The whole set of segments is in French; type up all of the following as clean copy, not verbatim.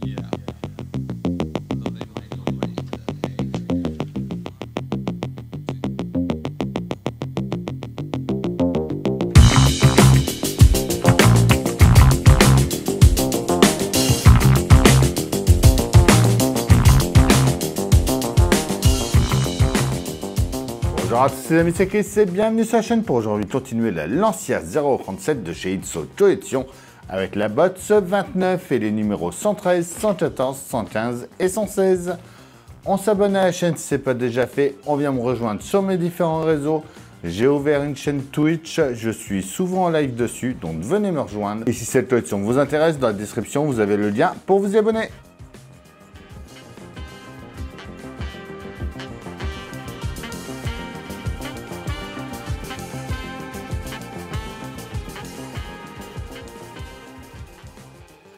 Bonjour à tous les amis, c'est Chris et bienvenue sur la chaîne pour aujourd'hui continuer la Lancia 037 de chez Itso Toletion avec la botte 29 et les numéros 113, 114, 115 et 116. On s'abonne à la chaîne si ce n'est pas déjà fait, on vient me rejoindre sur mes différents réseaux. J'ai ouvert une chaîne Twitch, je suis souvent en live dessus, donc venez me rejoindre. Et si cette collection vous intéresse, dans la description vous avez le lien pour vous y abonner.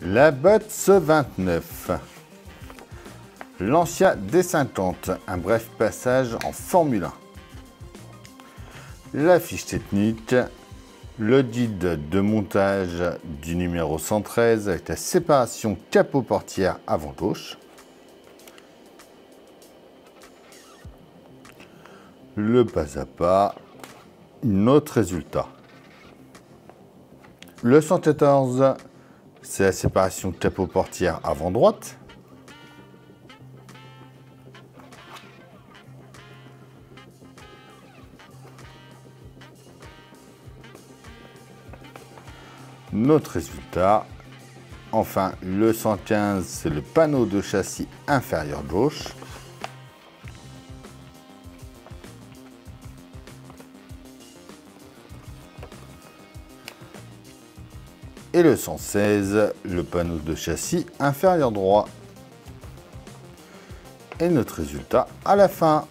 La botte 29, Lancia D50, un bref passage en Formule 1. La fiche technique, le guide de montage du numéro 113 avec la séparation capot-portière avant-gauche. Le pas à pas, notre résultat. Le 114, c'est la séparation capot-portière avant droite. Notre résultat. Enfin, le 115, c'est le panneau de châssis inférieur gauche. Et le 116, le panneau de châssis inférieur droit. Et notre résultat à la fin.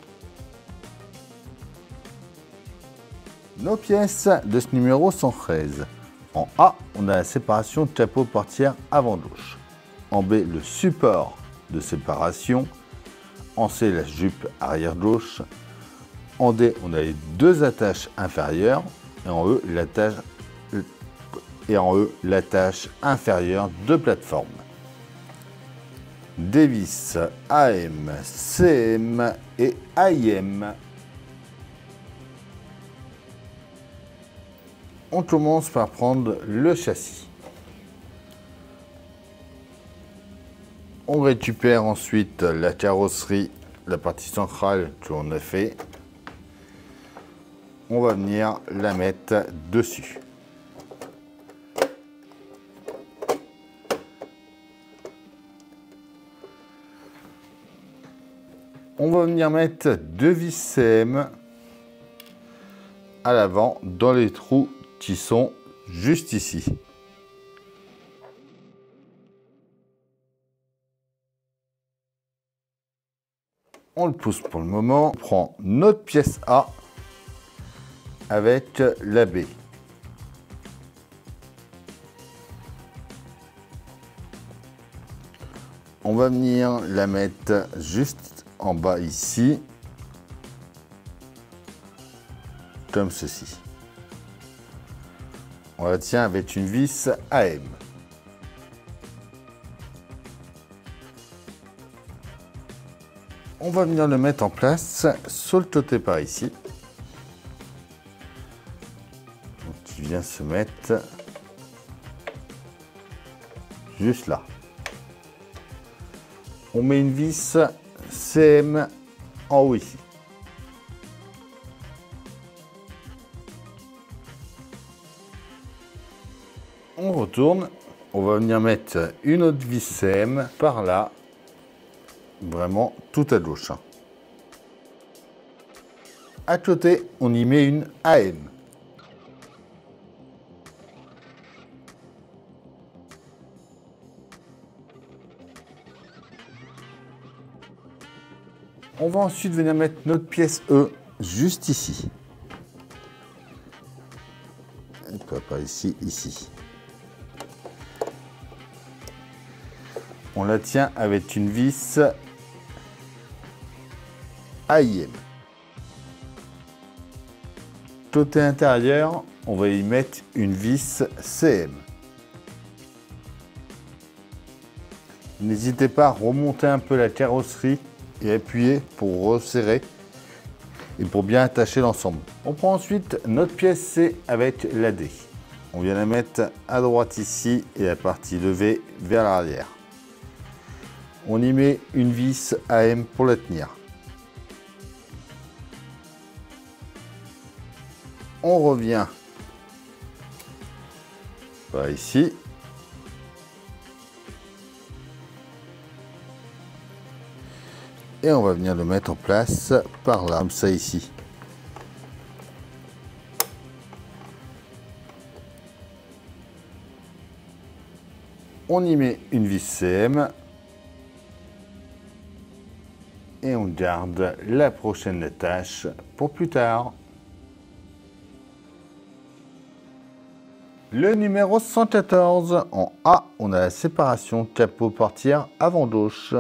Nos pièces de ce numéro 113. En A, on a la séparation capot-portière avant-gauche. En B, le support de séparation. En C, la jupe arrière-gauche. En D, on a les deux attaches inférieures. Et en E, l'attache inférieure de plateforme. Des vis AM, CM et AIM. On commence par prendre le châssis. On récupère ensuite la carrosserie, la partie centrale que l'on a fait. On va venir la mettre dessus. On va venir mettre deux vis CM à l'avant dans les trous qui sont juste ici. On le pousse pour le moment. On prend notre pièce A avec la B. On va venir la mettre juste en bas ici, comme ceci. On la tient avec une vis AM. On va venir le mettre en place sur le côté par ici. Donc, il vient se mettre juste là. On met une vis CM en haut ici. On retourne, on va venir mettre une autre vis CM par là, vraiment tout à gauche. À côté, on y met une AM. On va ensuite venir mettre notre pièce E juste ici. Et pas ici, ici. On la tient avec une vis AIM. Côté intérieur, on va y mettre une vis CM. N'hésitez pas à remonter un peu la carrosserie et appuyer pour resserrer et pour bien attacher l'ensemble. On prend ensuite notre pièce C avec la D. On vient la mettre à droite ici et la partie levée vers l'arrière. On y met une vis AM pour la tenir. On revient par ici. Et on va venir le mettre en place par là, comme ça ici. On y met une vis CM. Et on garde la prochaine attache pour plus tard. Le numéro 114. En A, on a la séparation capot portière avant gauche.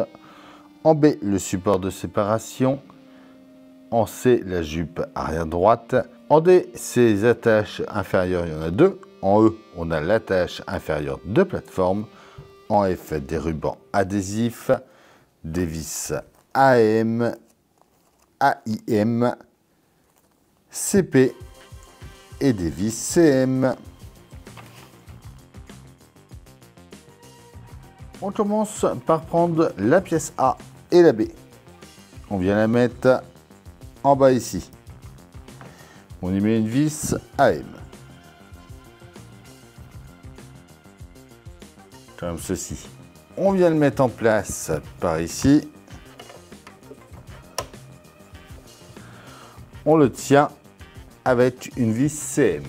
En B, le support de séparation. En C, la jupe arrière droite. En D, ces attaches inférieures, il y en a deux. En E, on a l'attache inférieure de plateforme. En F, des rubans adhésifs, des vis AM, AIM, CP et des vis CM. On commence par prendre la pièce A et la B. On vient la mettre en bas ici. On y met une vis AM. Comme ceci. On vient le mettre en place par ici. On le tient avec une vis CM.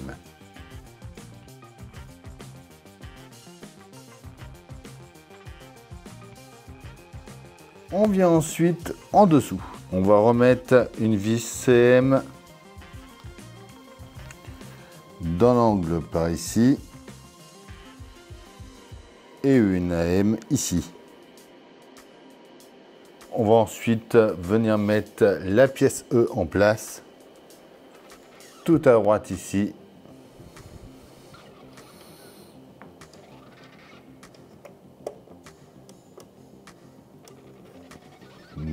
On vient ensuite en dessous. On va remettre une vis CM dans l'angle par ici et une AM ici. On va ensuite venir mettre la pièce E en place, tout à droite ici.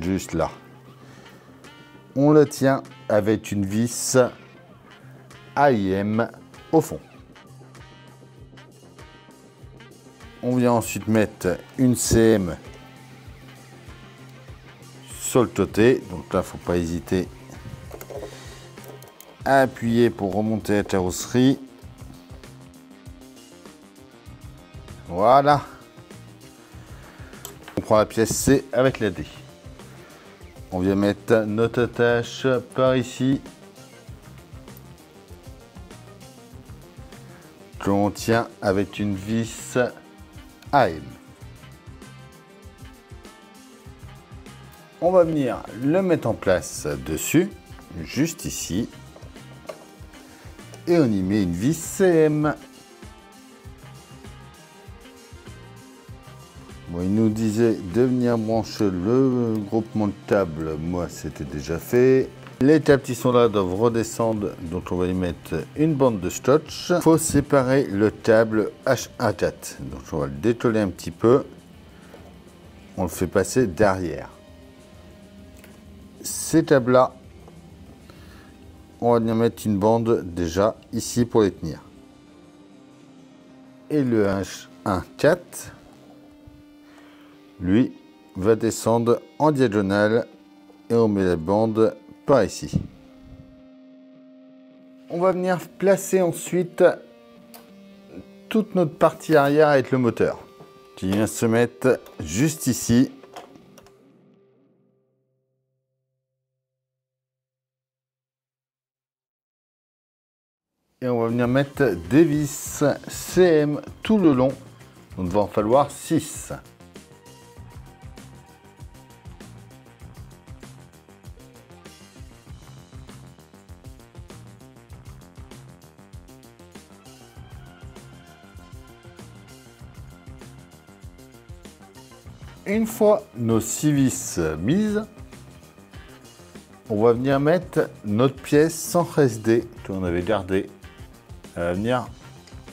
Juste là. On le tient avec une vis AIM au fond. On vient ensuite mettre une CM sur le côté, donc là faut pas hésiter à appuyer pour remonter la carrosserie. Voilà. On prend la pièce C avec la D. On vient mettre notre attache par ici, que l'on tient avec une vis AM. On va venir le mettre en place dessus, juste ici. Et on y met une vis CM. Bon, il nous disait de venir brancher le groupement de table. Moi, c'était déjà fait. Les câbles qui sont là doivent redescendre, donc on va y mettre une bande de scotch. Il faut séparer le câble H1.4. Donc on va le décoller un petit peu. On le fait passer derrière. Ces câbles-là, on va venir mettre une bande déjà ici pour les tenir. Et le H1.4, lui, va descendre en diagonale et on met la bande par ici. On va venir placer ensuite toute notre partie arrière avec le moteur qui vient se mettre juste ici. Et on va venir mettre des vis CM tout le long. Donc il va en falloir 6. Une fois nos 6 vis mises, on va venir mettre notre pièce sans SD qu'on avait gardée. Elle va venir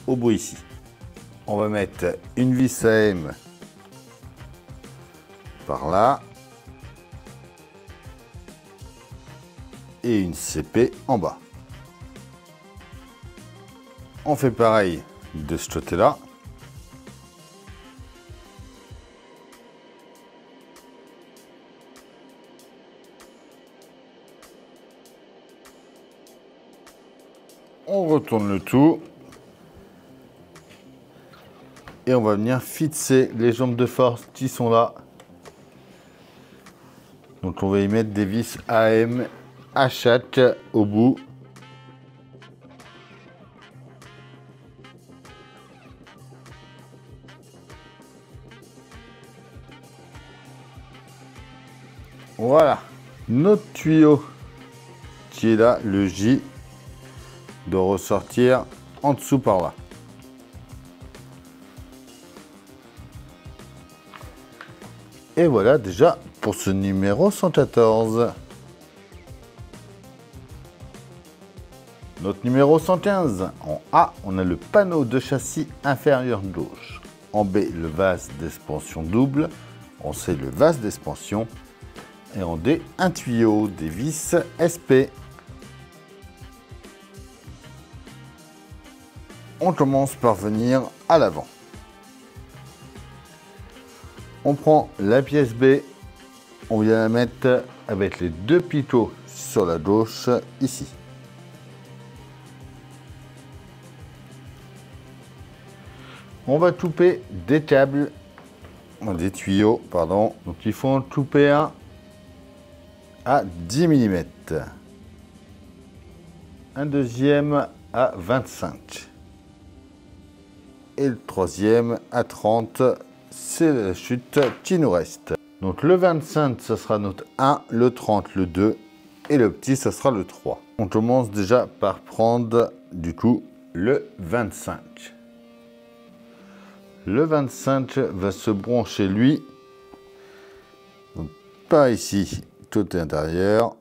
au bout ici. On va mettre une vis AM par là. Et une CP en bas. On fait pareil de ce côté-là. On retourne le tout. Et on va venir fixer les jambes de force qui sont là. Donc on va y mettre des vis AM à chaque au bout. Voilà. Notre tuyau qui est là, le J, doit ressortir en dessous par là. Et voilà déjà pour ce numéro 114. Notre numéro 115. En A, on a le panneau de châssis inférieur gauche. En B, le vase d'expansion double. En C, le vase d'expansion. Et en D, un tuyau, des vis SP. On commence par venir à l'avant. On prend la pièce B, on vient la mettre avec les deux pivots sur la gauche, ici. On va couper des câbles, des tuyaux, pardon. Donc il faut en couper un à 10 mm. Un deuxième à 25. Et le troisième à 30. C'est la chute qui nous reste. Donc le 25, ce sera notre 1, le 30, le 2, et le petit, ce sera le 3. On commence déjà par prendre, du coup, le 25. Le 25 va se brancher, lui, donc, par ici, côté intérieur,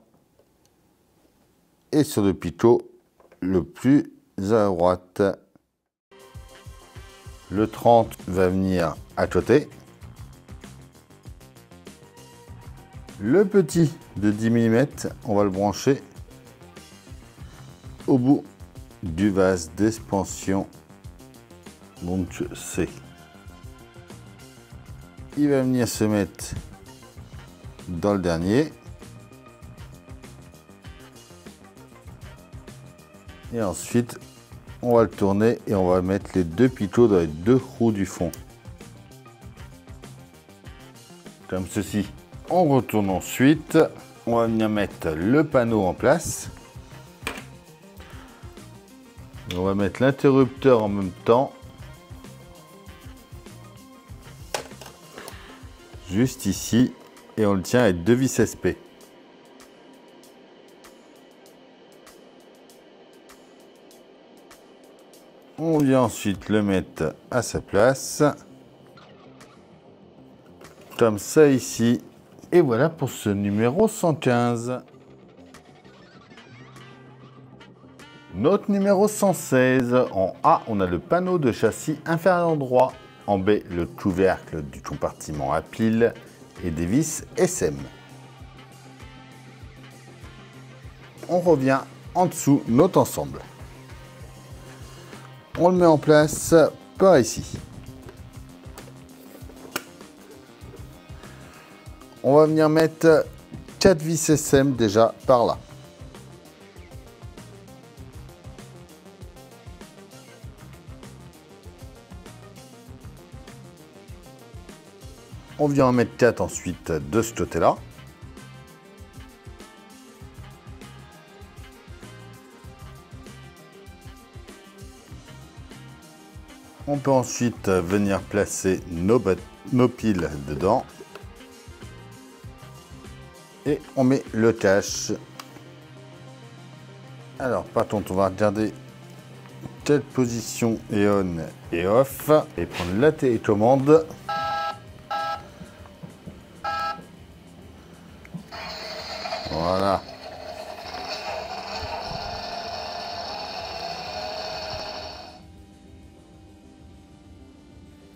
et sur le pivot le plus à droite. Le 30 va venir à côté. Le petit de 10 mm, on va le brancher au bout du vase d'expansion, donc C. Il va venir se mettre dans le dernier. Et ensuite, on va le tourner et on va mettre les deux pivots dans les deux roues du fond. Comme ceci. On retourne ensuite. On va venir mettre le panneau en place. On va mettre l'interrupteur en même temps. Juste ici. Et on le tient avec deux vis SP. On vient ensuite le mettre à sa place. Comme ça ici. Et voilà pour ce numéro 115. Notre numéro 116. En A, on a le panneau de châssis inférieur droit. En B, le couvercle du compartiment à pile et des vis SM. On revient en dessous notre ensemble. On le met en place par ici. On va venir mettre 4 vis SM déjà par là. On vient en mettre 4 ensuite de ce côté-là. On peut ensuite venir placer nos piles dedans. Et on met le cache. Alors par contre, on va regarder quelle position est on et off. Et prendre la télécommande. Voilà.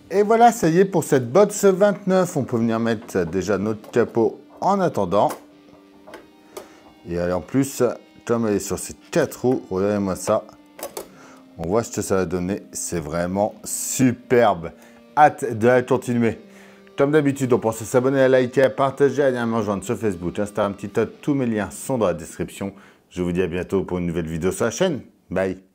Et voilà. voilà, ça y est pour cette botte 29. On peut venir mettre déjà notre capot en attendant. Et allez, en plus, comme elle est sur ces 4 roues, regardez-moi ça. On voit ce que ça va donner. C'est vraiment superbe. Hâte de la continuer. Comme d'habitude, on pense à s'abonner, à liker, à partager, à me rejoindre sur Facebook, Instagram, TikTok. Tous mes liens sont dans la description. Je vous dis à bientôt pour une nouvelle vidéo sur la chaîne. Bye.